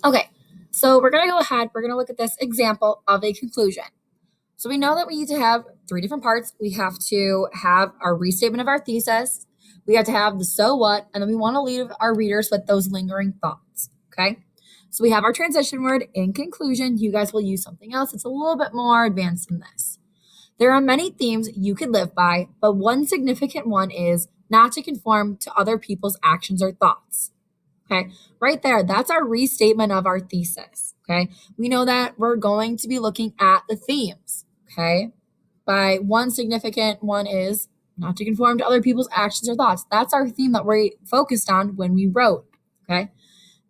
Okay, so we're going to go ahead. We're going to look at this example of a conclusion. So we know that we need to have three different parts. We have to have our restatement of our thesis. We have to have the so what, and then we want to leave our readers with those lingering thoughts. Okay. So we have our transition word in conclusion. You guys will use something else. It's a little bit more advanced than this. There are many themes you could live by, but one significant one is not to conform to other people's actions or thoughts. Okay, right there, that's our restatement of our thesis. Okay, we know that we're going to be looking at the themes. Okay, by one significant one is not to conform to other people's actions or thoughts. That's our theme that we focused on when we wrote. Okay,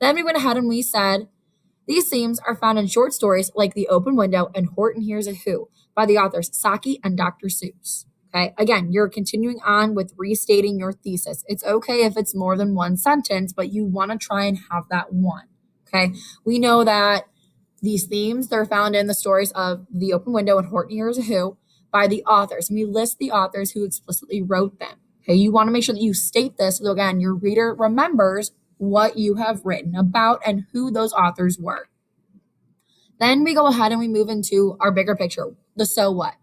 then we went ahead and we said these themes are found in short stories like The Open Window and Horton Hears a Who by the authors Saki and Dr. Seuss. Okay, again, you're continuing on with restating your thesis. It's okay if it's more than one sentence, but you want to try and have that one. Okay, we know that these themes, they're found in the stories of The Open Window and Horton Hears a Who by the authors, and we list the authors who explicitly wrote them. Okay, you want to make sure that you state this so again, your reader remembers what you have written about and who those authors were. Then we go ahead and we move into our bigger picture, the so what.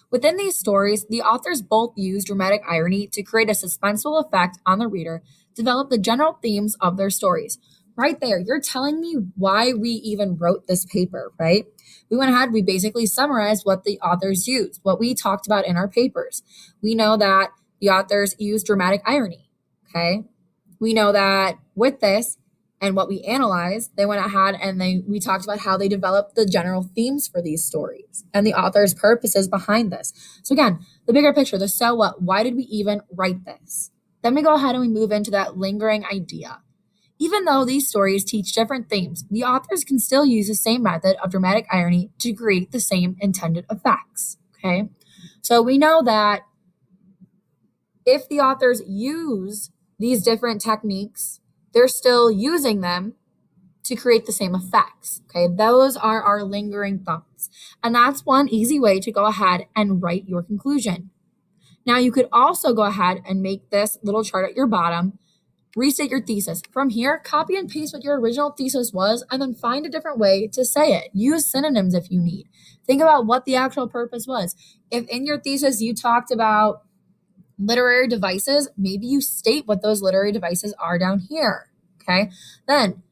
Within these stories, the authors both use dramatic irony to create a suspenseful effect on the reader, develop the general themes of their stories. Right there, you're telling me why we even wrote this paper, right? We went ahead, we basically summarized what the authors used, what we talked about in our papers. We know that the authors use dramatic irony, okay? We know that with this and what we analyzed, they went ahead and we talked about how they developed the general themes for these stories and the author's purposes behind this. So again, the bigger picture, the so what, why did we even write this? Then we go ahead and we move into that lingering idea. Even though these stories teach different themes, the authors can still use the same method of dramatic irony to create the same intended effects. Okay. So we know that if the authors use these different techniques, they're still using them to create the same effects. Okay, those are our lingering thoughts. And that's one easy way to go ahead and write your conclusion. Now, you could also go ahead and make this little chart at your bottom, restate your thesis. From here, copy and paste what your original thesis was, and then find a different way to say it. Use synonyms if you need. Think about what the actual purpose was. If in your thesis you talked about literary devices, maybe you state what those literary devices are down here. Okay. Then,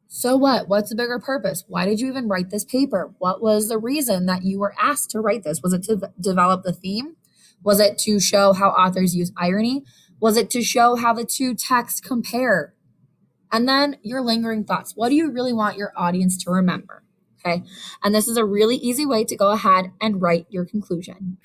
so what? What's the bigger purpose? Why did you even write this paper? What was the reason that you were asked to write this? Was it to develop the theme? Was it to show how authors use irony? Was it to show how the two texts compare? And then your lingering thoughts. What do you really want your audience to remember? Okay. And this is a really easy way to go ahead and write your conclusion.